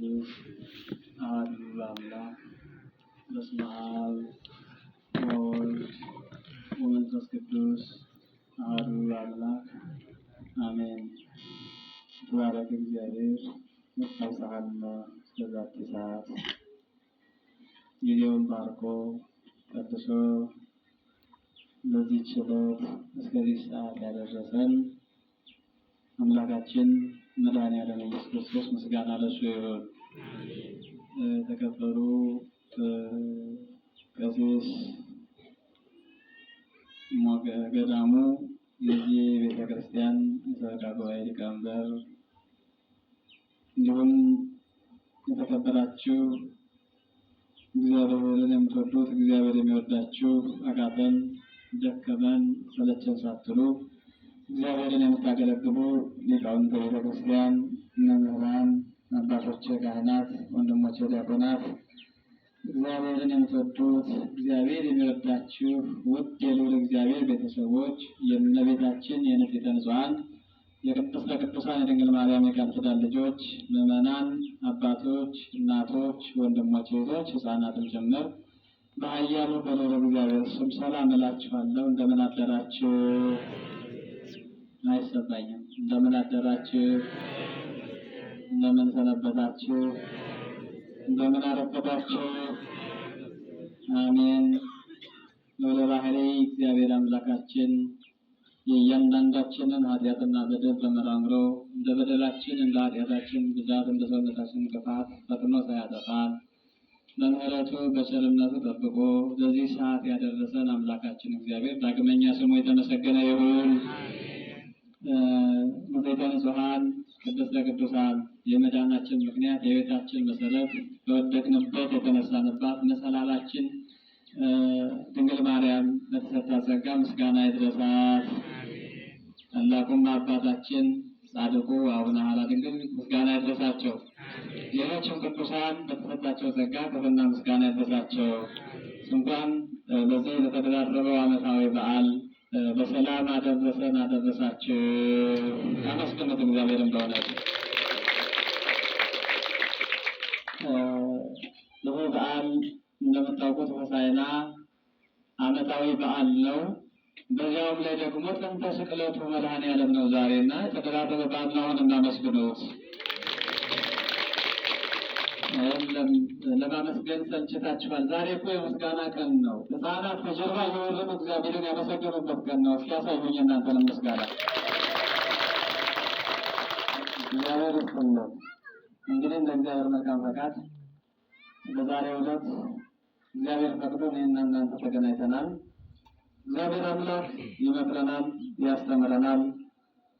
ቅዱስ አሐዱ አምላክ በስመ አብ ወወልድ ወመንፈስ ቅዱስ አሐዱ አምላክ አሜን። ተባረከ እግዚአብሔር ወአብጽሐነ እስከዛቲ ሰዓት። ጊዜውን ባርኮ ቀድሶ ለዚህ ችሎት እስከዚህ ሰዓት ያደረሰን አምላካችን መድኃኔዓለም ኢየሱስ ክርስቶስ ምስጋና ለእሱ ይሁን። የተከበሩ ቀሲስ ገዳሙ የዚህ ቤተክርስቲያን የሰበካ ጉባኤ ሊቀመንበር፣ እንዲሁም የተከበራችሁ እግዚአብሔርን የምትወዱት እግዚአብሔር የሚወዳችሁ አቃተን ደከመን ሰለቸን ሳትሉ እግዚአብሔርን የምታገለግሉ ሊቃውንተ ቤተክርስቲያን፣ መምህራን፣ አባቶቼ ካህናት፣ ወንድሞቼ ዲያቆናት፣ እግዚአብሔርን የምትወዱት እግዚአብሔር የሚወዳችሁ ውድ የልዑል እግዚአብሔር ቤተሰቦች፣ የእመቤታችን የንጽሕተ ንጹሐን የቅድስተ ቅዱሳን የድንግል ማርያም የቃል ኪዳን ልጆች፣ ምዕመናን፣ አባቶች፣ እናቶች፣ ወንድሞች፣ እህቶች፣ ሕፃናትም ጭምር በኃያሉ በልዑል እግዚአብሔር ስም ሰላም እላችኋለሁ። እንደምን አደራችሁ? አይሰማኝም። እንደምን አደራችሁ? እንደምን ሰነበታችሁ? እንደምን አረፈዳችሁ? አሜን። ልዑለ ባሕርይ እግዚአብሔር አምላካችን የእያንዳንዳችንን ኃጢአትና በደል ተመራምሮ እንደ በደላችን እንደ ኃጢአታችን ብዛት እንደ ሰውነታችን ክፋት ፈጥኖ ሳያጠፋን በምሕረቱ በቸርነቱ ጠብቆ ለዚህ ሰዓት ያደረሰን አምላካችን እግዚአብሔር ዳግመኛ ስሙ የተመሰገነ ይሁን። ንጽሕተ ንጹሐን ቅድስተ ቅዱሳን የመዳናችን ምክንያት የሕይወታችን መሰረት በወደቅንበት የተነሳንባት መሰላላችን ድንግል ማርያም ለተሰጣት ጸጋ ምስጋና ይድረሳት። ታላቁም አባታችን ጻድቁ አቡነ ሐራ ድንግል ምስጋና ይድረሳቸው። ሌሎችም ቅዱሳን በተሰጣቸው ጸጋ ክብርና ምስጋና ይድረሳቸው። እንኳን በዚህ ለተደራረበው ዓመታዊ በዓል በሰላም አደረሰን አደረሳችሁ። አመስግኑት እግዚአብሔርን። በእውነት ይህ በዓል እንደምታውቁት ሆሳዕና ዓመታዊ በዓል ነው። በዚያውም ላይ ደግሞ ጥንተ ስቅለቱ መድኃኔዓለም ነው ዛሬና የተደራረበ በዓል ነው። አሁን እናመስግኑት። ለማመስገን ሰልችታችኋል። ዛሬ እኮ የምስጋና ቀን ነው። ሕፃናት በጀርባ እየወረዱ እግዚአብሔርን ያመሰገኑበት ቀን ነው። እስኪ ያሳዩኝ እናንተንም ምስጋና። እግዚአብሔር ይስጥልን። እንግዲህ እንደ እግዚአብሔር መልካም ፈቃድ በዛሬው ዕለት እግዚአብሔር ፈቅዶ እኔና እናንተ ተገናኝተናል። እግዚአብሔር አምላክ ይመክረናል፣ ያስተምረናል፣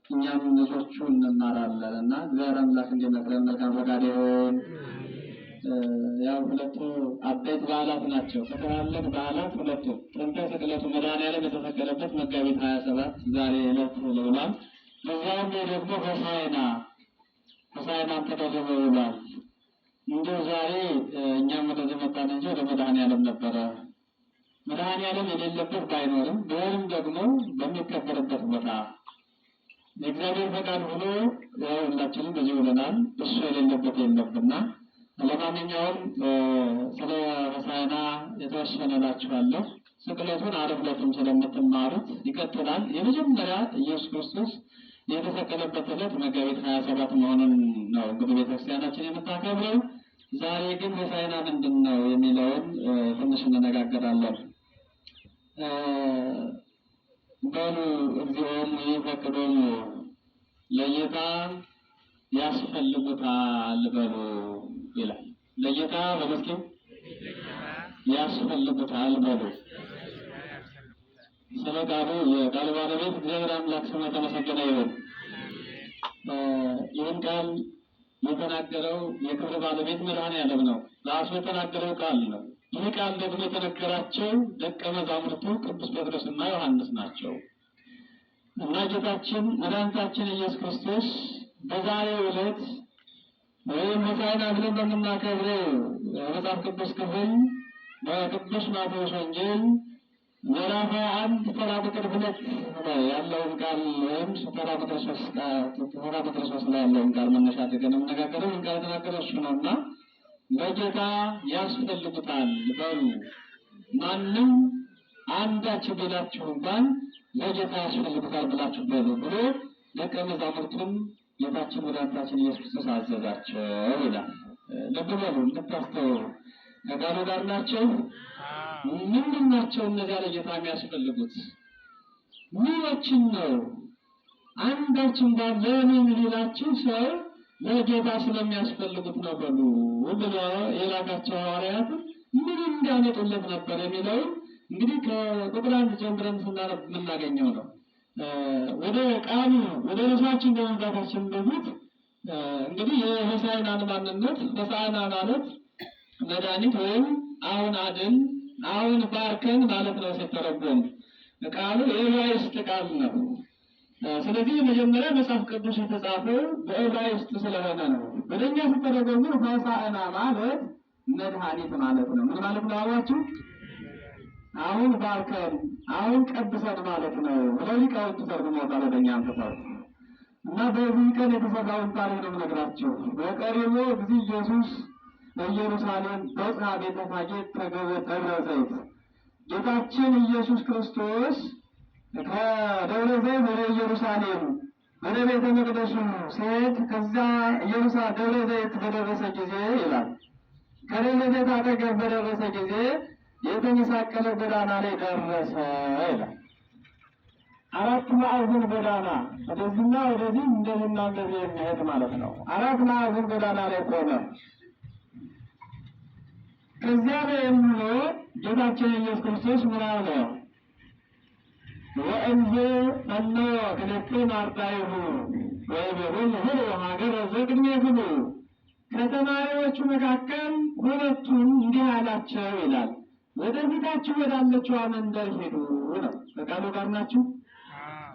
እኛም ልጆቹ እንማራለን እና እግዚአብሔር አምላክ እንዲመክረን መልካም ፈቃድ ይሁን። ያው ሁለቱ አበይት በዓላት ናቸው። ከትላልቅ በዓላት ሁለቱ ጥንተ ስቅለቱ መድኃኔዓለም የተሰቀለበት መጋቢት 27 ዛሬ ዕለት ውሏል። በዚያም ላይ ደግሞ ሆሳዕናም ተደርቦ ውሏል። እንዲሁ ዛሬ እኛም ወደዚህ መጣን እንጂ ወደ መድኃኔዓለም ነበረ። መድኃኔዓለም የሌለበት ባይኖርም ቢሆንም ደግሞ በሚከበርበት ቦታ የእግዚአብሔር ፈቃድ ሆኖ ያው ሁላችንም በዚህ ውለናል። እሱ የሌለበት የለምና ለማንኛውም ስለ ሆሳዕና የተወሰነ እላችኋለሁ። ስቅለቱን ዓርብ ዕለትም ስለምትማሩት ይቀጥላል። የመጀመሪያ ኢየሱስ ክርስቶስ የተሰቀለበት ዕለት መጋቢት 27 መሆኑን ነው እንግዲህ ቤተክርስቲያናችን የምታከብረው። ዛሬ ግን ሆሳዕና ምንድን ነው የሚለውን ትንሽ እንነጋገራለን። በሉ እግዚኦሙ ይፈቅዶሙ ለጌታ ያስፈልጉታል በሉ ይላል። ለጌታ በመስኪን ያስፈልጉታል በሉ። ስለ ቃሉ የቃሉ ባለቤት እግዚአብሔር አምላክ ስሙ የተመሰገነ ይሁን። ይህን ቃል የተናገረው የክብር ባለቤት መድኃኔዓለም ነው። ራሱ የተናገረው ቃል ነው። ይህ ቃል ደግሞ የተነገራቸው ደቀ መዛሙርቱ ቅዱስ ጴጥሮስና ዮሐንስ ናቸው እና ጌታችን መድኃኒታችን ኢየሱስ ክርስቶስ በዛሬው ዕለት ወይም ሆሳዕና ብለን በምናከብረው የመጽሐፍ ቅዱስ ክፍል በቅዱስ ማቴዎስ ወንጌል ምዕራፍ 1 ተራ ቁጥር 2 ላይ ያለውን ቃል ወይም ተራ ቁጥር 3 ላይ ያለውን ቃል መነሻ አድርገን የምነጋገረው ቃል የተናገረው እሱ ነውና በጌታ ያስፈልጉታል በሉ። ማንም አንዳች ቢላችሁ እንኳን ለጌታ ያስፈልጉታል ብላችሁ በሉ ብሎ ደቀ መዛሙርቱን ጌታችን መድኃኒታችን ኢየሱስ ክርስቶስ አዘዛቸው ይላል። ልብ በሉ፣ እንድታስተውሉ። ከቃሉ ጋር ናቸው። ምንድን ናቸው እነዚያ ለጌታ የሚያስፈልጉት? ምኖችን ነው? አንዳችን ጋር ለምን ሊላችሁ ሰው ለጌታ ስለሚያስፈልጉት ነው በሉ ብሎ የላካቸው ሐዋርያት ምን እንዲያመጡለት ነበር የሚለው እንግዲህ ከቁጥር 1 ጀምረን ስናነብ የምናገኘው ነው። ወደ ቃሉ ወደ ርዕሳችን ከመምጣታችን በፊት እንግዲህ የሆሳዕናን ማንነት ሆሳዕና ማለት መድኃኒት ወይም አሁን አድን አሁን ባርከን ማለት ነው። ሲተረጎም ቃሉ የዕብራይስጥ ቃል ነው። ስለዚህ መጀመሪያ መጽሐፍ ቅዱስ የተጻፈው በዕብራይስጥ ስለሆነ ነው። ወደኛ ሲተረጎም ሆሳዕና ማለት መድኃኒት ማለት ነው። ምን ማለት ነው አሏችሁ? አሁን ባርከን አሁን ቀድሰን ማለት ነው ብለው ሊቃውንቱ ተርጉመውታል ወደኛ አንተታው እና በዚህ ቀን የተሰራውን ታሪክ ነው የምነግራችሁ። በቀሪሞ ጊዜ ኢየሱስ በኢየሩሳሌም በጽሐ ቤተ ፋጌ ተገበ ደብረ ዘይት ጌታችን ኢየሱስ ክርስቶስ ከደብረ ዘይት ወደ ኢየሩሳሌም ወደ ቤተ መቅደሱ ሲሄድ ከዛ ደብረ ዘይት በደረሰ ጊዜ ይላል ከደብረ ዘይት አጠገብ በደረሰ ጊዜ የተመሳቀለ ጎዳና ላይ ደረሰ ይላል። 4 ማዕዘን ጎዳና ወደዚህና ወደዚህ እንደዚህና እንደዚህ የሚሄድ ማለት ነው። 4 ማዕዘን ጎዳና ላይ ቆመ። ከዚያ ላይ ብሎ ጌታችን ኢየሱስ ክርስቶስ ምን አለ? ወእንዘ እነ ክልኤቱ አርዳኢሁ ወይቤሎሙ ሁሉ ሀገረ ዘቅድሜክሙ ከተማሪዎቹ መካከል ሁለቱን እንዲህ አላቸው ይላል፣ ወደፊታችሁ ወዳለችዋ መንደር ሄዱ ነው። በቃሉ ጋር ናችሁ?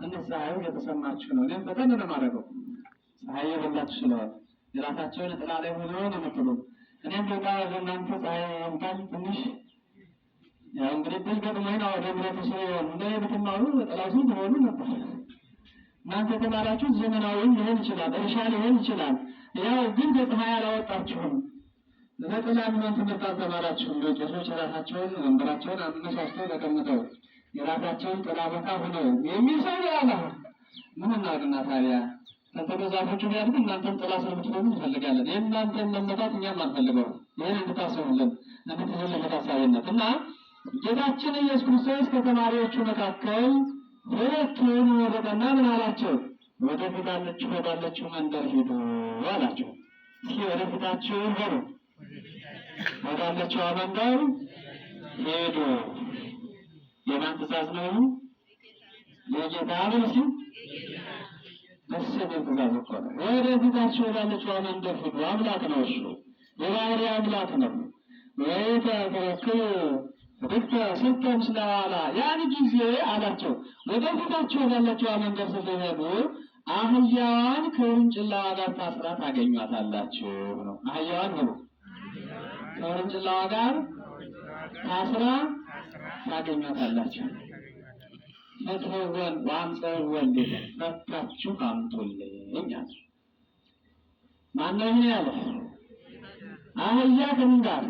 ትንሽ ፀሐዩ የተሰማችሁ ነው። እኔም በጣም ነው የማደርገው ፀሐይ የበላችሁ ስለሆነ የራሳቸውን ጥላ ላይ ሆኖ ነው የምትሉ። እኔም በቃ ለእናንተ ፀሐይ እንኳን ትንሽ ያው እንግዲህ ድል ገጥሞኝ ነው ወደ ምረቱ እንደ ብትማሩ ጥላቱ ትሆኑ ነበር። እናንተ የተማራችሁት ዘመናዊም ሊሆን ይችላል፣ እርሻ ሊሆን ይችላል። ያው ግን በፀሐይ አላወጣችሁም። ለጥላ ምን ትምህርት አልተማራችሁም። ቄሶች የራሳቸውን ወንበራቸውን አመቻችተው ተቀምጠው የራሳቸውን ጥላ ቦታ ሆነው የሚሰሩ ያለ ምን እናድርግና ታዲያ ከተበዛፎቹ ቢያድግ እናንተም ጥላ ስለምትሆኑ እንፈልጋለን። የእናንተን መመታት እኛም አንፈልገው። ይህን እንድታስቡልን እንድትዙልን በታሳቢነት እና ጌታችን ኢየሱስ ክርስቶስ ከተማሪዎቹ መካከል ሁለቱን ወደቀና ምን አላቸው? ወደፊታችሁ ወዳለችው መንደር ሂዱ አላቸው። እስኪ ወደፊታችሁ ሄዱ፣ ወዳለችው መንደር ሄዱ። የማን ትእዛዝ ነው? የጌታ ብልሲ ደስ የሚል ትእዛዝ እኮ ነው። ወደፊታችሁ ወዳለችው መንደር ሂዱ። አምላክ ነው እሱ፣ የባህሪ አምላክ ነው። ወይተረክቡ ብክተ ስልተ ምስለ ኋላ ያን ጊዜ አላቸው ወደፊታችሁ ወዳለችው መንደር ስትሄዱ አህያዋን ከውርንጭላዋ ጋር ታስራ ታገኟታላችሁ ነው። አህያዋን ሁሉ ከውርንጭላዋ ጋር ታስራ ታገኟታላችሁ። ፈትወን ዋምፀወን ፈታችሁ አምጡልኝ አለ። ማነው ይሄ ያለ? አህያ ከምን ጋር?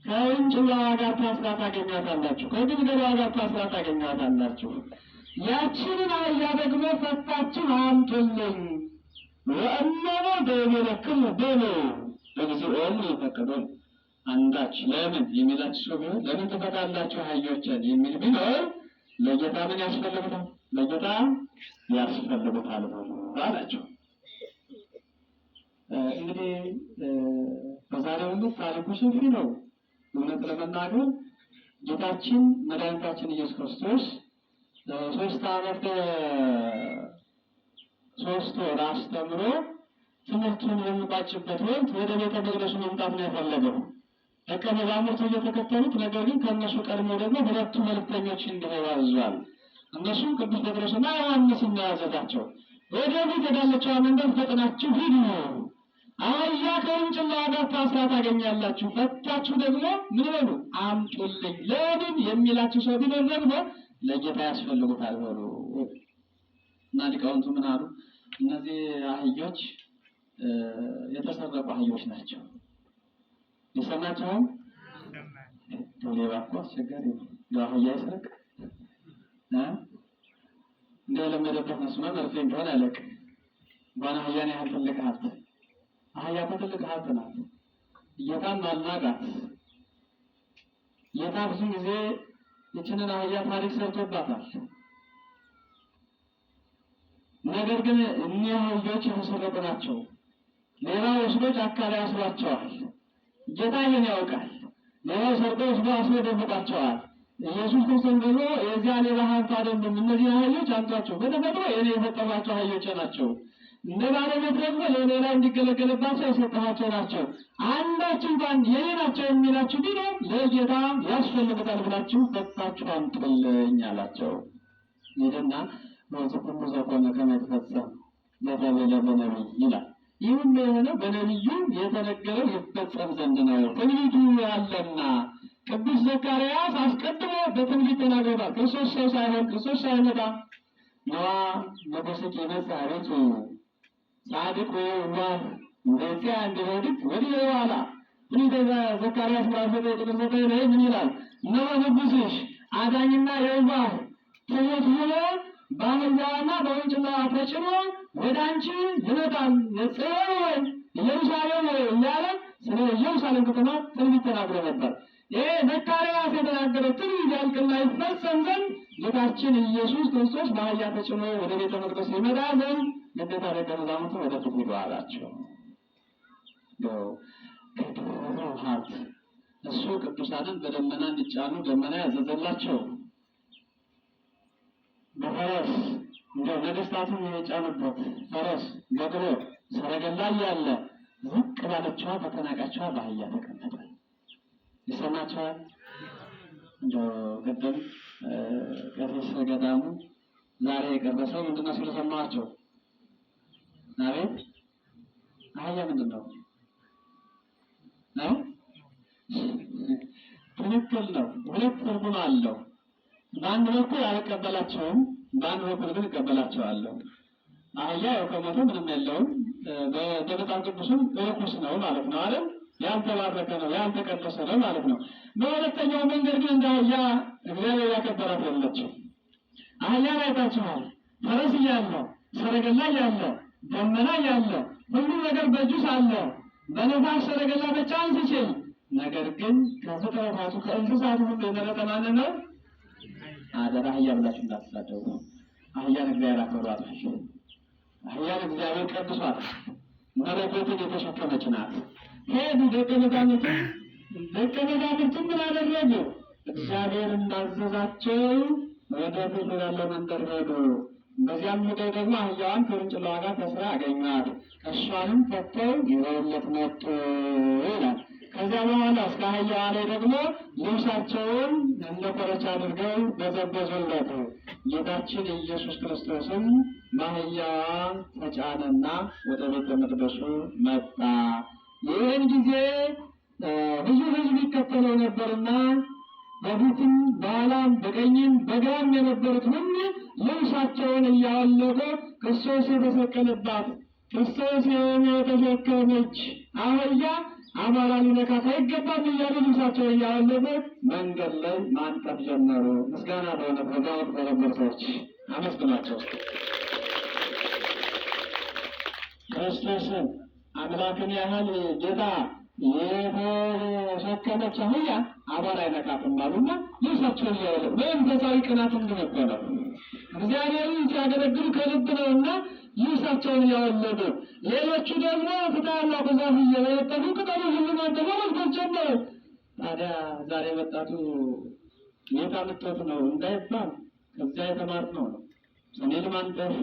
ከውርንጭላዋ ጋር ታስራ ታገኟታላችሁ፣ ከግልገሏ ጋር ታስራ ታገኟታላችሁ። ያችንን አህያ ደግሞ ፈታችሁ አምጡልኝ። ወእነሆ በቤለክሙ በሉ እግዚኦን ይፈቅዱን። አንዳች ለምን የሚላችሁ ሰው ቢሆን ለምን ትፈታላችሁ አህዮችን የሚል ቢኖር ለጌታ ምን ያስፈልጉታል? ለጌታ ያስፈልጉታል አላቸው። እንግዲህ በዛሬው ዕለት ታሪኩ ሰፊ ነው። እውነት ለመናገር ጌታችን መድኃኒታችን ኢየሱስ ክርስቶስ 3 ዓመት 3 ወር አስተምሮ ትምህርቱን የሚቋጭበት ወቅት ወደ ቤተ መቅደሱ መምጣት ነው የፈለገው። ደቀ መዛሙርቱ እየተከተሉት፣ ነገር ግን ከእነሱ ቀድሞ ደግሞ 2 መልእክተኞች እንዲሄዱ አዟል። እነሱም ቅዱስ ጴጥሮስና ዮሐንስ ያዘዛቸው። ወደፊት ወዳለችው መንደር ፈጥናችሁ ሂዱ፣ አህያ ከውርንጭላዋ ጋር ታስራ ታገኛላችሁ። ፈታችሁ ደግሞ ምን በሉ አምጡልኝ። ለምን የሚላችሁ ሰው ቢኖር ደግሞ ለጌታ ያስፈልጉታል በሉ። እና ሊቃውንቱ ምን አሉ? እነዚህ አህዮች የተሰረቁ አህዮች ናቸው። የሰማችኋል? ሌባ እኮ አስቸጋሪ ነው። አህያ ይስረቅ እንደ ለመደበት መስመ መርፌ እንደሆነ አለቅ እንኳን አህያን ያህል ትልቅ ሀብት። አህያ እኮ ትልቅ ሀብት ናት። ጌታም አልናቃት። ጌታ ብዙ ጊዜ ይችንን አህያ ታሪክ ሰርቶባታል። ነገር ግን እኒህ አህዮች የተሰረቁ ናቸው። ሌባ ወስዶ ጫካ ላይ አስሯቸዋል። ጌታ ይህን ያውቃል። ሌላው ሰርቆ ወስዶ አስሮ ደብቋቸዋል። ኢየሱስ ክርስቶስ ደግሞ የዚያ ሌባ ሀብት አይደለም። እነዚህ አህዮች አምጧቸው፣ በተፈጥሮ የኔ የፈጠሯቸው አህዮች ናቸው። እንደ ባለቤት ደግሞ ለሌላ እንዲገለገልባቸው የሰጠኋቸው ናቸው። አንዳች እንኳን የኔ ናቸው የሚላችሁ ቢኖር ለጌታ ያስፈልጉታል ብላችሁ ፈታችሁ አምጡልኝ አላቸው። ይልና ወዘኩሉ ዘኮነ ከመ ይትፈጸም ዘተቤለ በነቢይ ይላል። ይህ ሁሉ የሆነው በነቢዩ የተነገረው ይፈጸም ዘንድ ነው። ትንቢቱ ያለና ቅዱስ ዘካርያስ አስቀድሞ በትንቢት ተናግሮታል። ክርስቶስ ሰው ሳይሆን ክርስቶስ ሳይመጣ ነዋ ንጉሥኪ ይመጽእ ኀቤኪ ጻድቅ ወየዋህ እንደዚያ እንዲወድቅ ወዲህ በኋላ ትንቢተ ዘካርያስ ምዕራፍ 9 ቁጥር 9 ላይ ምን ይላል? እነሆ ንጉሥሽ አዳኝና የዋህ ትሑት ሆኖ በአህያዋና በውርንጭላዋ ተጭኖ ወደ አንቺ ይመጣል። የጽዮን ሆይ ኢየሩሳሌም ሆይ እያለ ስለ ኢየሩሳሌም ከተማ ትንቢት ተናግሮ ነበር። ይህ ዘካርያስ የተናገረው ትንቢት ያልቅና ይፈጸም ዘንድ ጌታችን ኢየሱስ ክርስቶስ በአህያ ተጭኖ ወደ ቤተ መቅደስ ይመጣ ዘንድ ለጌታ ደቀ መዛሙርቱ ወደፊት ሂዱ አላቸው። ከድሮ ሀብት እሱ ቅዱሳንን በደመና እንዲጫኑ ደመና ያዘዘላቸው በፈረስ እንደው ነገስታቱን የጫኑበት ፈረስ ገድሮ ሰረገላ እያለ ዝቅ ባለችዋ በተናቃችዋ በአህያ ተቀመጠ። ይሰማችኋል? እንደው ቅድም ቀሲስ ገዳሙ ዛሬ የቀረሰው ምንድነው ስለሰማቸው? አቤት አህያ ምንድን ነው? ትክክል ነው። ሁለት ትርጉም አለው። በአንድ በኩል አልቀበላቸውም፣ በአንድ በኩል ግን እቀበላቸዋለሁ። አህያ ያው ከሞተ ምንም የለውም። በመጽሐፍ ቅዱስም ርኩስ ነው ማለት ነው አይደል? ያልተባረከ ነው፣ ያልተቀደሰ ነው ማለት ነው። በሁለተኛው መንገድ ግን እንደ አህያ እግዚአብሔር ያከበራት የለችም። አህያን አይታችኋል። ፈረስ እያለ ሰረገላ እያለ ደመና እያለ ሁሉ ነገር በእጁ ሳለ በነፋስ ሰረገላ መጫን ሲችል፣ ነገር ግን ከፍጥረታቱ ከእንስሳቱ ሁሉ የመረጠ ማንን ነው? አደራ አህያ ብላችሁ እንዳትሳደቡ። አህያን እግዚአብሔር አክብሯታል። አህያን እግዚአብሔር ቀድሷታል። መለኮትን የተሸከመች ናት። ሄዱ ደቀ መዛሙርቱ ምን አደረጉ? እግዚአብሔር እንዳዘዛቸው ወደ ፊት ወዳለ መንደር ሄዱ። በዚያም ሄደው ደግሞ አህያዋን ከውርንጭላዋ ጋር ተስራ አገኟት። እሷንም ፈተው ይዘውለት መጡ ይላል። ከዚያ በኋላ እስከ አህያዋ ላይ ደግሞ ልብሳቸውን እንደ ኮረቻ አድርገው በዘበዙለት። ጌታችን ኢየሱስ ክርስቶስም በአህያዋ ተጫነና ወደ ቤተ መቅደሱ መጣ። ይህን ጊዜ ብዙ ሕዝብ ይከተለው ነበርና በፊትም በኋላም በቀኝም በግራም የነበሩት ሁሉ ልብሳቸውን እያወለቁ ክርስቶስ የተሰቀለባት ክርስቶስ የተሸከመች አህያ አማራ ሊነካት አይገባም እያሉ ልብሳቸውን እያወለቁ መንገድ ላይ ማንጠፍ ጀመሩ። ምስጋና በሆነ በዛወት በነበሩ ሰዎች አመስግናቸው። ክርስቶስን አምላክን ያህል ጌታ የተሸከመች አህያ አቧራ አይነካትም አሉና ልብሳቸውን እያወለቁ በመንፈሳዊ ቅናት እንደነበረ እግዚአብሔርን ሲያገለግሉ ከልብ ነውና ልብሳቸውን እያወለቁ፣ ሌሎቹ ደግሞ ፍታና በዛፍ እየለጠፉ ቅጠሉ ሁሉ ማንጠፍ መስገድ ጀመሩ። ታዲያ ዛሬ ወጣቱ ጌታ ምቶት ነው እንዳይባል ከዚያ የተማርነው ነው። ሰኔን ማንጠፍ፣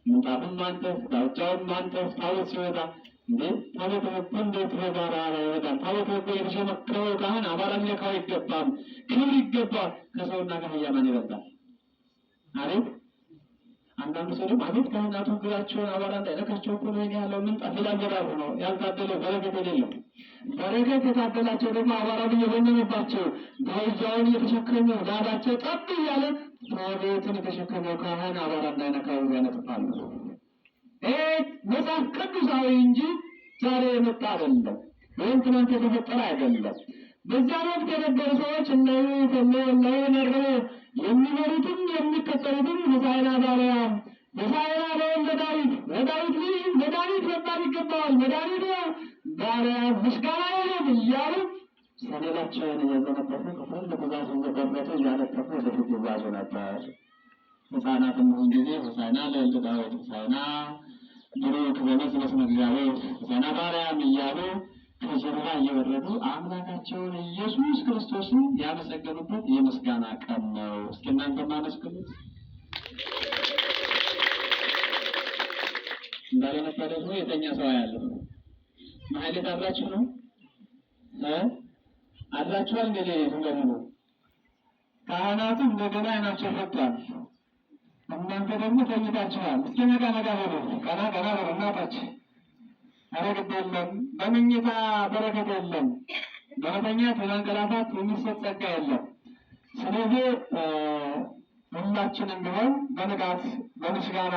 ምንጣፍን ማንጠፍ፣ ዳውጫውን ማንጠፍ ታቦት ሲወጣ እንዴ ታቦት ወጥቶ እንዴት በባራ ይወጣል? ታቦት ወጥቶ የተሸመከረው ካህን አባራ ሊነካው አይገባም፣ ክብር ይገባል። ከሰውና ከአህያ ማን ይበልጣል? አቤት አንዳንድ ሰው ደግሞ አቤት ካህናቱ እግራቸውን አቧራ እንዳይነካቸው እኮ ነው ያለው ምንጣፍ ይላገራሉ ነው ያልታደለው በረከት የሌለው። በረከት የታደላቸው ደግሞ አቧራው እየበነነባቸው በእጃውን እየተሸከሙ ላባቸው ጠብ እያለ ታቦትን የተሸከመው ካህን አቧራ እንዳይነካው ያነጥፋሉ። መጽሐፍ ቅዱሳዊ እንጂ ዛሬ የመጣ አይደለም፣ ወይም ትናንት የተፈጠረ አይደለም። በዚያ ወቅት የነበሩ ሰዎች እነሆ የሚመሩትም የሚከተሉትም ሆሳዕና በአርያም ሆሳዕና ለወልደ ዳዊት ለዳዊት ልጅ ለዳዊት መባል ይገባዋል፣ ለዳዊት በአርያም ምስጋና ይሁን እያሉ ሰሌዳቸውን እያዘነበቱ ክፍል ለትእዛዙ እየገበጡ እያለጠፉ ወደፊት ይጓዙ ነበር። ሕፃናትም ሁን ጊዜ ሆሳዕና ለወልደ ዳዊት ሆሳዕና ቡሩክ በምስለ ስመ እግዚአብሔር ሆሳዕና በአርያም እያሉ ከጀርባ እየወረዱ አምላካቸውን ኢየሱስ ክርስቶስን ያመሰገኑበት የምስጋና ቀን ነው። እስኪ እናንተ ማመስግኑት። እንዳለነባ ደግሞ የተኛ ሰው ያለው ማህሌት አብራችሁ ነው አላችኋል። እንግዲህ በሙሉ ካህናቱ እንደገና አይናቸው ፈቷል። እናንተ ደግሞ ተኝታችኋል። እስኪ ነጋ ነጋ በሉ፣ ቀና ቀና በሉ። እናታችን አረግድ የለም፣ በመኝታ በረከት የለም፣ በመተኛት በመንቀላፋት የሚሰጥ ጸጋ የለም። ስለዚህ ሁላችንም ቢሆን በንቃት በምስጋና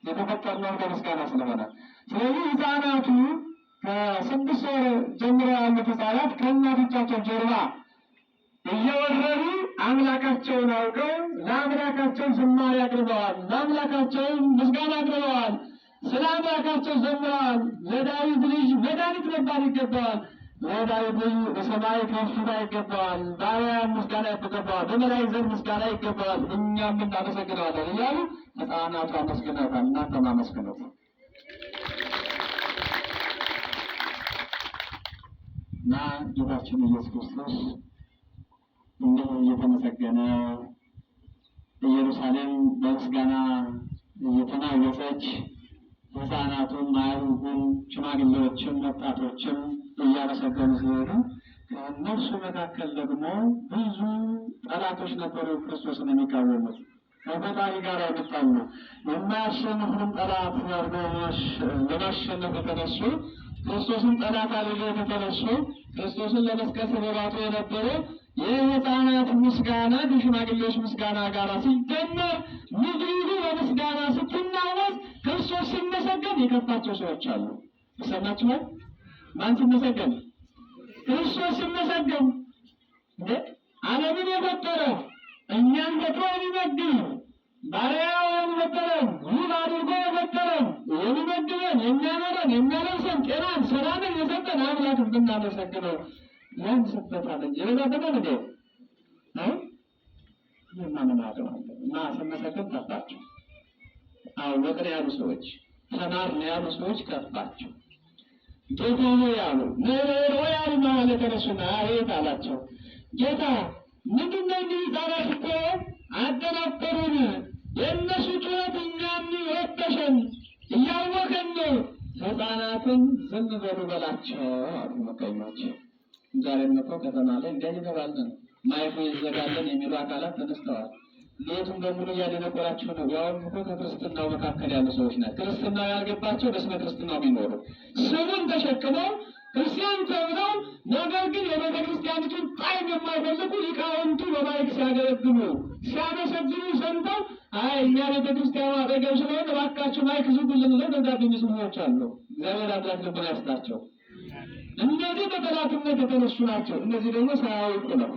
የተፈጠርነው በምስጋና ስለሆነ ስለዚህ ሕፃናቱ ከ6 ወር ጀምሮ ያሉት ሕፃናት ከእናቶቻቸው ጀርባ እየወረዱ አምላካቸውን አውቀው ለአምላካቸው ዝማሬ አቅርበዋል፣ ለአምላካቸው ምስጋና አቅርበዋል፣ ስለ አምላካቸው ዘምረዋል። ለዳዊት ልጅ መድኃኒት መባል ይገባዋል፣ ለዳዊት ልጅ በሰማይ ከፍታ ይገባዋል፣ በአርያም ምስጋና ይገባዋል፣ በመላእክት ዘንድ ምስጋና ይገባዋል፣ እኛም እናመሰግነዋለን እያሉ ሕፃናቱ አመስግነውታል። እናንተም አመስግኑት። እና ጌታችን ኢየሱስ ክርስቶስ እንዲህ እየተመሰገነ ኢየሩሳሌም በምስጋና እየተናወጸች ሕፃናቱም አያውቁም ሽማግሌዎችም ወጣቶችም እያመሰገኑ ሲሄዱ ከእነርሱ መካከል ደግሞ ብዙ ጠላቶች ነበሩ፣ ክርስቶስን የሚቃወሙት ከፈጣሪ ጋር ያመጣሉ። የማያሸንፉን ጠላት ለማሸነፍ የተነሱ ክርስቶስን ጠላት አድርገው የተነሱ ክርስቶስን ለመስቀል ሲሮጡ የነበሩ የሕፃናት ምስጋና ከሽማግሌዎች ምስጋና ጋር ሲደመር ምድሪቱ በምስጋና ስትናወጥ ክርስቶስ ሲመሰገን የከፋቸው ሰዎች አሉ። ይሰማችኋል? ማን ሲመሰገን? ክርስቶስ ሲመሰገን። ዓለምን የፈጠረ እኛን ፈጥሮ የሚመግብ ባሪያውን የፈጠረን ውብ አድርጎ የፈጠረን የሚመግበን የሚያኖረን የሚያለብሰን ጤናን ሰላምን የሰጠን አምላክ ብናመሰግነው ያንስበታል እንጂ የበዛበታል እንዴ? የማንማደዋለ እና ስመሰገን ከፋቸው። አወቅን ያሉ ሰዎች ተማርን ያሉ ሰዎች ከፋቸው። ጌታ ሆይ ያሉ ነሮ ያሉ ማለት የተነሱና አቤት አላቸው። ጌታ ምንድነው እንዲህ ሕፃናት እኮ አደናበሩን፣ የእነሱ ጩኸት እኛን ረበሸን፣ እያወከን ነው። ሕፃናትን ዝም በሉ በላቸው አሉ ምቀኞች። ዛሬም እኮ ከተማ ላይ እንዳይገባልን ማይኩ ይዘጋለን የሚሉ አካላት ተነስተዋል። ቤቱን በሙሉ እያደነቆራችሁ ነው። ያውም እኮ ከክርስትናው መካከል ያሉ ሰዎች ናቸው። ክርስትናው ያልገባቸው በስመ ክርስትናው ቢኖሩ ስሙን ተሸክመው ክርስቲያን ተብለው ነገር ግን የቤተ ክርስቲያኒቱን ጣዕም የማይፈልጉ ሊቃውንቱ በማይክ ሲያገለግሉ ሲያመሰግኑ ሰምተው አይ እኛ ቤተ ክርስቲያኑ አጠገብ ስለሆነ እባካችሁ ማይክ ዝጉልን ብለው ደብዳቤ የሚጽፉ ሰዎች አሉ። እግዚአብሔር አምላክ ልቡና ያስጣቸው። እነዚህ በጠላትነት የተነሱ ናቸው። እነዚህ ደግሞ ሳያውቁ ነው።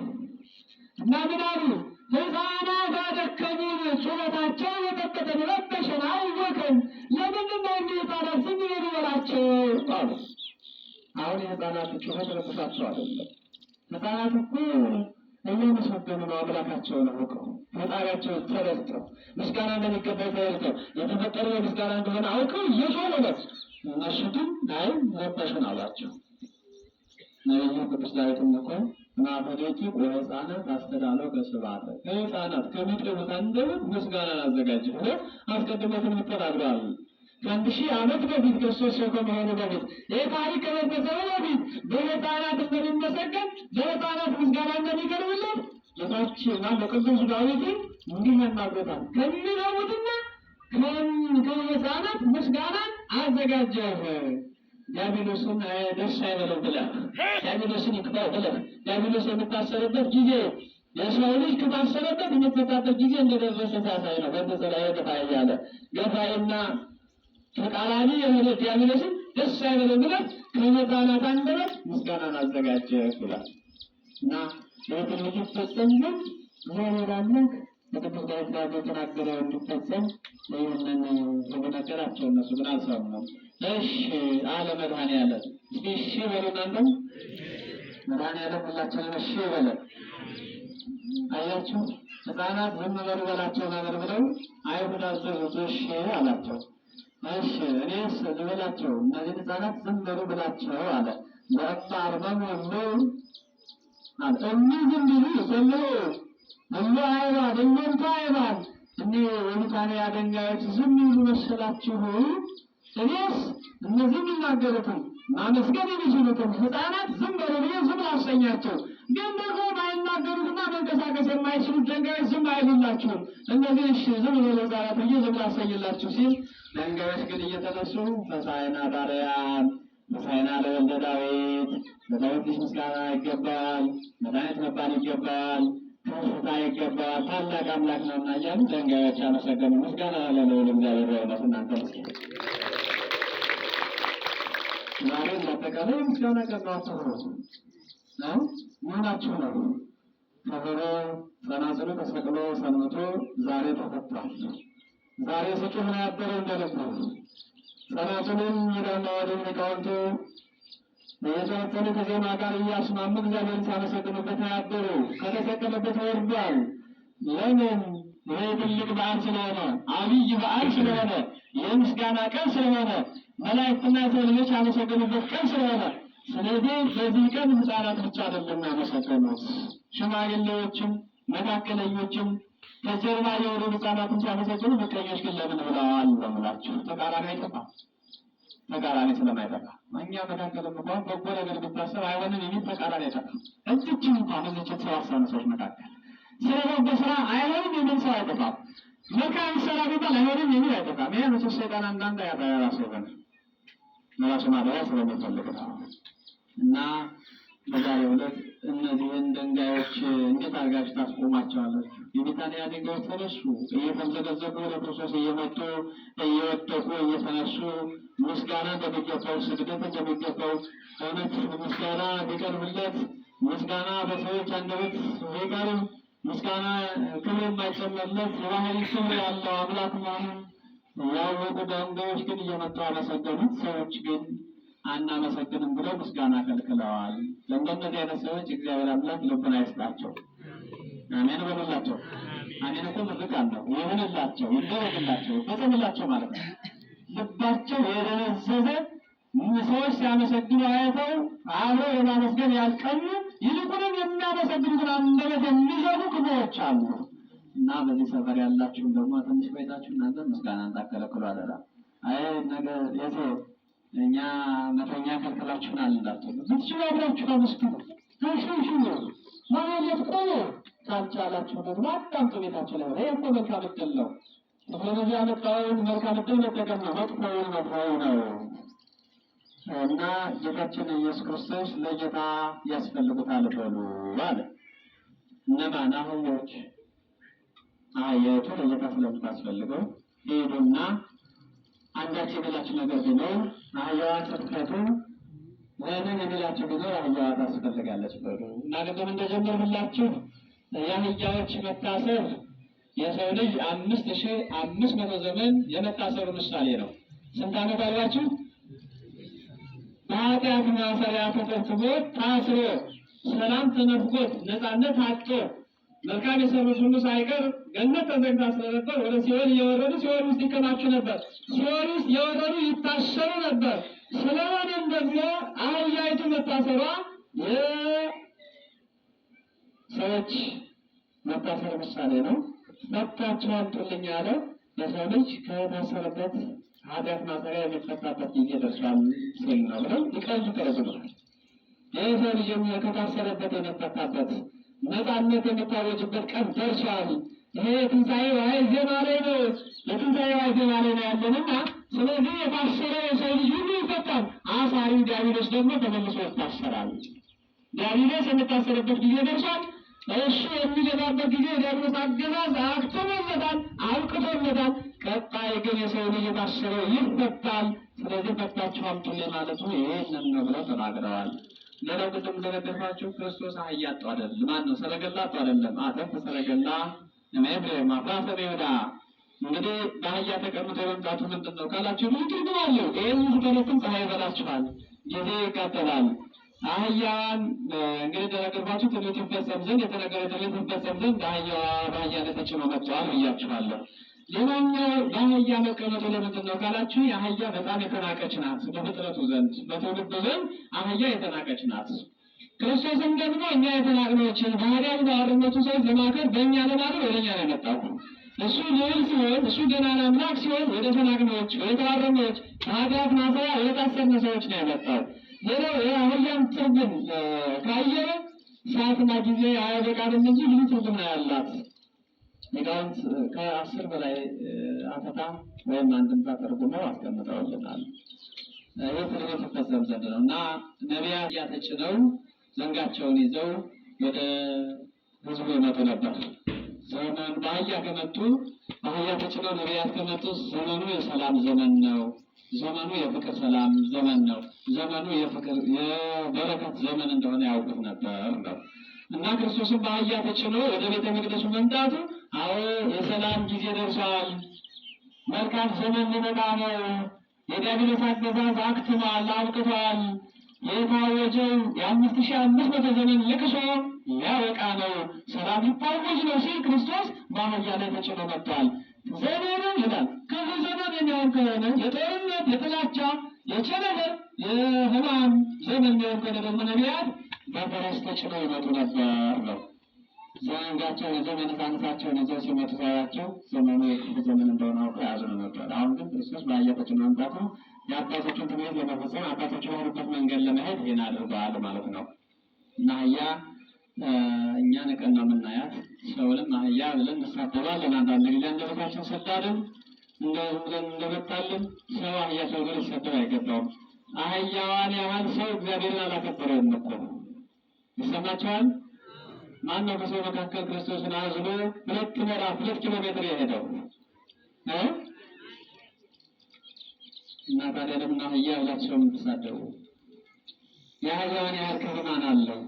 እና ምን አሉ? ሕፃናት አደከሙን፣ ጩኸታቸው የቀጠቀጠን፣ ረበሸን፣ አወከን። ለምንድን ነው እንዲህ ሕፃናት ዝም በሉ በላቸው አሉ። አሁን የሕፃናት ጩኸት ረብሻቸው አይደለም። ሕፃናት እኮ እያመሰገኑ ነው አምላካቸውን አውቀው ፈጣሪያቸውን ተረድተው ምስጋና እንደሚገባ ተረድተው የተፈጠረው ምስጋና እንደሆነ አውቀው እየጮሁ ነው። እነሱ ግን አይ ረበሽን አሏቸው። ነቢዩ ቅዱስ ዳዊትም እኮ ማፈደቂ ወሕፃናት አስተዳለው ከስብሐተ ከሕፃናት ከሚጠሩት አንደበት ምስጋናን አዘጋጅ ብሎ አስቀድሞ ትንቢት ተናግሯል። ከ1000 ዓመት በፊት ክርስቶስ ሰው ከመሆኑ በፊት ይህ ታሪክ ከመፈጸሙ በፊት በሕፃናት እንደሚመሰገን በሕፃናት ምስጋና እንደሚቀርብለት ጌታችን ቅዱስ ዳዊትን እንዲህ ተናግሮታል። ከሚረቡትና ከሕፃናት ምስጋናን አዘጋጀህ። ዲያብሎስን ደስ አይበለው ብለህ ዲያብሎስን ይክፋው ብለህ ዲያብሎስ የምታሰርበት ጊዜ የሰው ልጅ ከታሰረበት የምትፈታበት ጊዜ እንደደረሰ ሳሳይ ነው። በተሰራየ ገፋ እያለ ገፋይና ተቃራኒ የሆነ ዲያብሎስን ደስ አይበለው ብለህ ከሕፃናት አንደበት ምስጋናን አዘጋጀህ ብሏል እና ለትንቢቱ ይፈጸም ዘንድ እግዚአብሔር አምላክ በቅዱስ ዳዊት ላይ የተናገረው እንዲፈጸም ይህንን ነገራቸው። እነሱ ግን አልሰሙም። እሺ አለ መድኃኔዓለም። እስኪ እሺ በሉ እናንተም። መድኃኔዓለም ሁላችንም እሺ በለን። አያችሁ ሕፃናት ዝም በሉ በላቸው ነበር ብለው አይሁድ አዘዙት። እሺ አላቸው። እሺ እኔስ ልበላቸው እነዚህ ሕፃናት ዝም በሉ ብላቸው አለ። በእባ አርመም ሁሉ እኒህ ዝም ቢሉ ሁሉ አይባል እነንተ አይባል እኒህ የቢታንያ ድንጋዮች ዝም ይሉ መሰላችሁ? እኔስ እነዚህ የሚናገሩትን ማመስገን የሚችሉትን ሕፃናት ዝም በሉ ብዬ ዝም ላሰኛቸው፣ ግን ደግሞ ማይናገሩትና መንቀሳቀስ የማይችሉት ድንጋዮች ዝም አይሉላችሁም። እነዚህ እሺ ዝም በሉ ሕፃናት ብዬ ዝም ላሰኝላችሁ ሲል ድንጋዮች ግን እየተነሱ ሆሳዕና በአርያም ሆሳዕና ለወልደ ዳዊት፣ ለዳዊት ልጅ ምስጋና ይገባዋል፣ መድኃኒት መባል ይገባዋል፣ ከፍታ ይገባዋል፣ ታላቅ አምላክ ነውና እያሉ ድንጋዮች አመሰገኑ። ምስጋና ለልዑል እግዚአብሔር በእውነት እናንተ ምስኪን ዛሬ እንዳጠቃላይ ምስጋና ቀባችሁ ነው መሆናችሁ ነው። ከበሮ ጸናጽሉ ተሰቅሎ ሰንብቶ ዛሬ ተፈቷል። ዛሬ ስጩህ ነው ያደረው እንደልቡ ጸናጽሉን ይላል ወደ ሊቃውንቱ የጸናጽሉ ከዜማ ጋር እያስማሙ እግዚአብሔርን ሲያመሰግኑበት ነው ያደሩ። ከተሰቀለበት ወርዷል። ለምን? ይሄ ትልቅ በዓል ስለሆነ፣ አብይ በዓል ስለሆነ፣ የምስጋና ቀን ስለሆነ፣ መላእክትና የሰው ልጆች ያመሰገኑበት ቀን ስለሆነ፣ ስለዚህ በዚህ ቀን ሕፃናት ብቻ አይደለም ያመሰገኑት፣ ሽማግሌዎችም መካከለኞችም ከጀርባ የወሩ ሕፃናትን ሲያመሰግኑ ምቀኞች ግን ለምን ብለዋል በምላችሁ። ተቃራኒ አይጠፋም። ተቃራኒ ስለማይጠፋ እኛ መካከል እንኳን በጎ ነገር ብታሰብ አይሆንም የሚል ተቃራኒ አይጠፋም። እዚችም እንኳን እዚች የተሰባሰቡ ሰዎች መካከል ስለ በጎ ስራ አይሆንም የሚል ሰው አይጠፋም። መልካም ስራ ቢባል አይሆንም የሚል አይጠፋም። ይሄ መቼ ሰይጣን አንዳንድ ያጣያ ራሱ ይሆነ ራሱ ማደሪያ ስለሚፈልግ ነው። እና በዛሬው ዕለት እነዚህን ድንጋዮች እንዴት አድርጋችሁ ታስቆማቸዋላችሁ? የቢታንያ ድንጋዮች ተነሱ፣ እየተምዘገዘጉ ወደ ክርስቶስ እየመጡ እየወደቁ እየተነሱ ምስጋና እንደሚገባው ስግደት እንደሚገባው እውነት ምስጋና ቢቀርብለት ምስጋና በሰዎች አንደበት ቢቀርብ ምስጋና ክብር የማይጨመርለት የባህሪ ክብር ያለው አምላክ መሆኑን ያወቁ ድንጋዮች ግን እየመጡ አመሰገኑት። ሰዎች ግን አናመሰግንም ብለው ምስጋና ከልክለዋል። ለእንደነዚህ አይነት ሰዎች እግዚአብሔር አምላክ ልቡን አይስጣቸው። አሜን በሉላቸው። አሜን እኮ ምርቃት ነው። ይሁንላቸው፣ ይደረግላቸው፣ ይፈጸምላቸው ማለት ነው። ልባቸው የደነዘዘ ሰዎች ሲያመሰግኑ አይተው አብረው የማመስገን ያልቀኑ ይልቁንም የሚያመሰግኑትን አንደበት የሚዘጉ ክፉዎች አሉ። እና በዚህ ሰፈር ያላችሁም ደግሞ ትንሽ ቆይታችሁ እናንተ ምስጋናን ታከለክሉ አደራ። አይ ነገር የሴ እኛ መተኛ ከልክላችሁናል እንዳትሉ፣ ብትችሉ አብራችሁ አመስግኑ። ተሽሽሉ ማለት ቆሎ ካልቻላችሁ ደግሞ አዳምጡ ቤታችሁ ላይ። ይሄ እኮ መልካም ዕድል ነው። ቴክኖሎጂ ያመጣውን መልካም ዕድል መጠቀም ነው። መጥፎውን መጥፎው ነው። እና ጌታችን ኢየሱስ ክርስቶስ ለጌታ ያስፈልጉታል በሉ አለ። እነማን? አህዮች። አህዮቹ ለጌታ ስለምታስፈልገው ሄዱና አንዳች የሌላችሁ ነገር ቢኖር አህያዋ ስትከቱ ወይንም የሌላችሁ ቢኖር አህያዋ ታስፈልጋለች በሉ እና ቅድም እንደጀመርሁላችሁ የአህያዎች መታሰር የሰው ልጅ 5500 ዘመን የመታሰሩ ምሳሌ ነው። ስንት ዓመት አሏችሁ? በኃጢአት ማሰሪያ ተፈጽሞ ታስሮ ሰላም ተነፍቆት ነፃነት አጥቶ መልካም የሰሩት ሁሉ ሳይቀር ገነት ተዘግታ ስለነበር ወደ ሲኦል እየወረዱ ሲኦል ውስጥ ይከማቹ ነበር። ሲኦል ውስጥ የወረዱ ይታሰሩ ነበር። ስለሆነም ደግሞ አህያይቱ መታሰሯ የሰዎች መታሰር ምሳሌ ነው። መብታችሁ አምጡልኝ ያለ የሰው ልጅ ከታሰረበት ኃጢአት ማሰሪያ የሚፈታበት ጊዜ ደርሷል ሲል ነው ብለው ሊቃውንቱ ተረጉመዋል። የሰው ልጅ ከታሰረበት የሚፈታበት ነፃነት የሚታወጅበት ቀን ደርሷል። ይሄ የትንሣኤ ዋዕይ ዜማ ላይ ነው። የትንሣኤ ዋዕይ ዜማ ላይ ነው ያለንና ስለዚህ የታሰረ የሰው ልጅ ሁሉ ይፈታል። አሳሪው ዲያብሎስ ደግሞ ተመልሶ ይታሰራል። ዲያብሎስ የሚታሰርበት ጊዜ ደርሷል። እሱ የሚገባበት ጊዜ ዲያብሎስ አገዛዝ አክትሞለታል፣ አብቅቶለታል። ቀጣይ ግን የሰው ልጅ የታሰረው ይፈታል። ስለዚህ ፈታችሁ አምጡልኝ ማለቱ ይሄንን ነው ብለው ተናግረዋል። ሌላው ቅድም እንደነገርኳችሁ ክርስቶስ አህያ አጥቶ አይደለም፣ ማነው ሰረገላ አጥቶ አይደለም። አተፍ ሰረገላ እምኤፍሬም አፍራሰ ይሁዳ። እንግዲህ በአህያ ተቀምጦ መምጣቱ ምንድን ነው ካላችሁ ብዙ ትርጉም አለው። ይህን ስትሉትም ፀሐይ ይበላችኋል፣ ጊዜ ይቃጠላል። አህያን እንግዲህ እንደነገርኳችሁ ትንቢት ይፈጸም ዘንድ የተነገረ ትንቢት ይፈጸም ዘንድ አህያዋ በአህያ ላይ ተጭኖ መጥተዋል ብያችኋለሁ። ሌላኛው የአህያ መቀመጡ ለምንድን ነው ካላችሁ የአህያ በጣም የተናቀች ናት። በፍጥረቱ ዘንድ በትውልዱ ዘንድ አህያ የተናቀች ናት። ክርስቶስም ደግሞ እኛ የተናቅነዎችን ባህሪያን ባርነቱ ሰዎች ለማከር በእኛ ለማለት ወደ እኛ ነው የመጣው። እሱ ልዑል ሲሆን እሱ ገናና አምላክ ሲሆን ወደ ተናቅነዎች፣ ወደ ተባረነዎች፣ ከኃጢአት ማሰሪያ ወደ ታሰርነ ሰዎች ነው የመጣው። ሌላው የአህያም ትርጉም ካየነ ሰዓትና ጊዜ አያበቃንም እንጂ ብዙ ትርጉም ነው ያላት። ሊቃውንት ከ10 በላይ አተታ ወይም አንድምታ ተርጉመው አስቀምጠውልናል። ይህ ትርጉም ሲፈጸም ዘንድ ነው እና ነቢያት ተጭነው ዘንጋቸውን ይዘው ወደ ሕዝቡ ይመጡ ነበር። ዘመኑ በአህያ ከመጡ በአህያ ተጭነው ነቢያት ከመጡ ዘመኑ የሰላም ዘመን ነው። ዘመኑ የፍቅር ሰላም ዘመን ነው። ዘመኑ የፍቅር የበረከት ዘመን እንደሆነ ያውቁት ነበር ነው እና ክርስቶስን በአህያ ተጭኖ ወደ ቤተ መቅደሱ መምጣቱ አዎ የሰላም ጊዜ ደርሷል፣ መልካም ዘመን ሊመጣ ነው፣ የዲያብሎስ አገዛዝ አክትሟል፣ አብቅቷል፣ የታወጀው የ5500 ዘመን ልቅሶ ሊያበቃ ነው፣ ሰላም ሊታወጅ ነው ሲል ክርስቶስ በአህያ ላይ ተጭኖ መጥቷል። ዘመኑ ይላል ክፉ ዘመን የሚሆን ከሆነ የጦርነት፣ የጥላቻ፣ የቸነፈር፣ የሕማም ዘመን የሚሆን ከሆነ ደግሞ ነቢያት በፈረስ ተጭነው ይመጡ ነበር ነው። ዘንጋቸውን ይዘው ነፃነታቸውን ይዘው ሲመጡ ሳያቸው ዘመኑ የክፉ ዘመን እንደሆነ አውቀው ያዝኑ ነበር። አሁን ግን ክርስቶስ በአህያ ተጭኖ መምጣቱ የአባቶችን ትምህርት ለመፈጸም አባቶች የሄዱበት መንገድ ለመሄድ ይህን አድርገዋል ማለት ነው እና አህያ እኛ ንቀን ነው የምናያት። ሰውንም አህያ ብለን እንሳደባለን። አንዳንድ ጊዜ አንደበታችን ሰዳድም ብለን እንደመጣልን ሰው አህያ ሰው ብሎ ሊሰደብ አይገባውም። አህያዋን ያህል ሰው እግዚአብሔርን አላከበረውም እኮ። ይሰማቸዋል። ማን ነው ከሰው መካከል ክርስቶስን አዝሎ 2 ኪሎ ሜትር የሄደው? እና ታዲያ ለምን አህያ ብላችሁ የምትሳደቡ? የአህያዋን ያህል ክብር ማን አለው?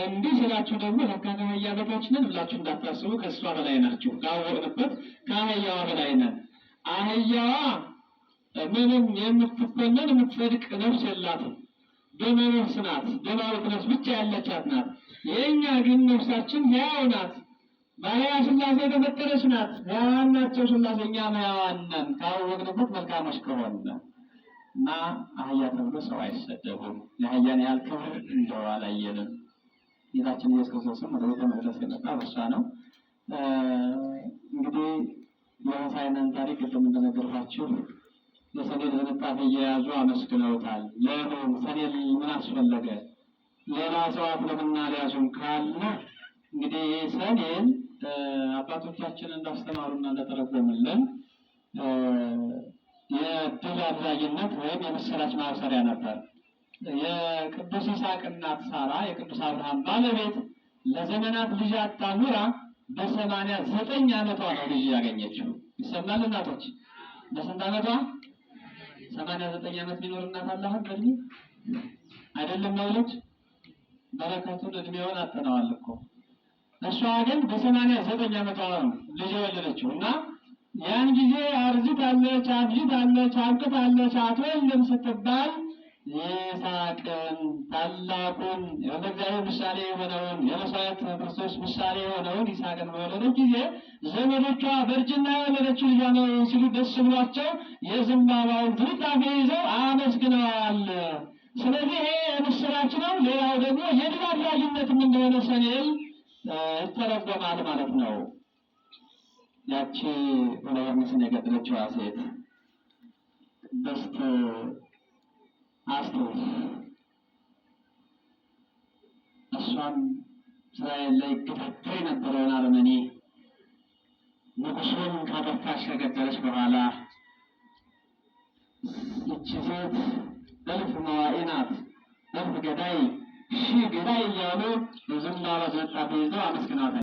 እንዲህ ስላችሁ ደግሞ ለካ ከአህያ በታች ነን ብላችሁ እንዳታስቡ። ከእሷ በላይ ናችሁ። ካወቅንበት ከአህያዋ በላይ ነን። አህያዋ ምንም የምትኮነን የምትጸድቅ ነፍስ የላትም። ደመ ነፍስ ናት። ደማዊት ነፍስ ብቻ ያለቻት ናት። የእኛ ግን ነፍሳችን ሕያው ናት። በሕያ ሥላሴ የተፈጠረች ናት። ሕያዋን ናቸው ሥላሴ፣ እኛም ሕያዋን ነን ካወቅንበት መልካሞች ከሆነ እና አህያ ተብሎ ሰው አይሰደቡም። የአህያን ያህል ክብር እንደው አላየንም። ጌታችን ኢየሱስ ክርስቶስም ወደ ቤተ መቅደስ የመጣ በእሷ ነው። እንግዲህ የሆሳዕናን ታሪክ ቅድም እንደነገርኳችሁ የሰሌን ዝንጣፊ እየያዙ አመስግነውታል። ለምን ሰሌን ምን አስፈለገ? ሌላ እጽዋት ለምን አልያዙም ካልን እንግዲህ ሰሌን አባቶቻችን እንዳስተማሩና እንደተረጎሙልን የድል አድራጊነት ወይም የምስራች ማብሰሪያ ነበር። የቅዱስ ይስሐቅ እናት ሳራ የቅዱስ አብርሃም ባለቤት ለዘመናት ልጅ አጣ ኑራ በ89 ዓመቷ ነው ልጅ ያገኘችው። ይሰማል እናቶች? በስንት ዓመቷ? 89 ዓመት ቢኖር እናት አለ አሁን በእድሜ አይደለም መውለድ በረከቱን እድሜውን አጥተነዋል እኮ። እሷ ግን በ89 ዓመቷ ነው ልጅ የወለደችው እና ያን ጊዜ አርጅታለች፣ አብጅታለች፣ አብቅታለች፣ አትወልድም ስትባል ይስሐቅን ታላቁን የእግዚአብሔር ምሳሌ የሆነውን የመሥዋዕት ክርስቶስ ምሳሌ የሆነውን ይስሐቅን በወለደች ጊዜ ዘመዶቿ በእርጅና የወለደችው ልጇ ነው ሲሉ ደስ ብሏቸው የዘንባባውን ዝንጣፊ ይዘው አመስግነዋል። ስለዚህ ይሄ የምስራች ነው። ሌላው ደግሞ የድል አድራጊነትም እንደሆነ ሰሌን ይተረጎማል ማለት ነው። ያቺ ዮርዳኖስን የገደለችዋ ሴት ቅድስት አስቴር እሷም እስራኤል ላይ ግዳቸው የነበረውን አረመኔ ንጉሱን ካጠፋች ከገደለች በኋላ ይቺ ሴት እልፍ መዋኢ ናት፣ እልፍ ገዳይ፣ ሺህ ገዳይ እያሉ ብዙና በዝንጣፊ ይዘው አመስግናታል።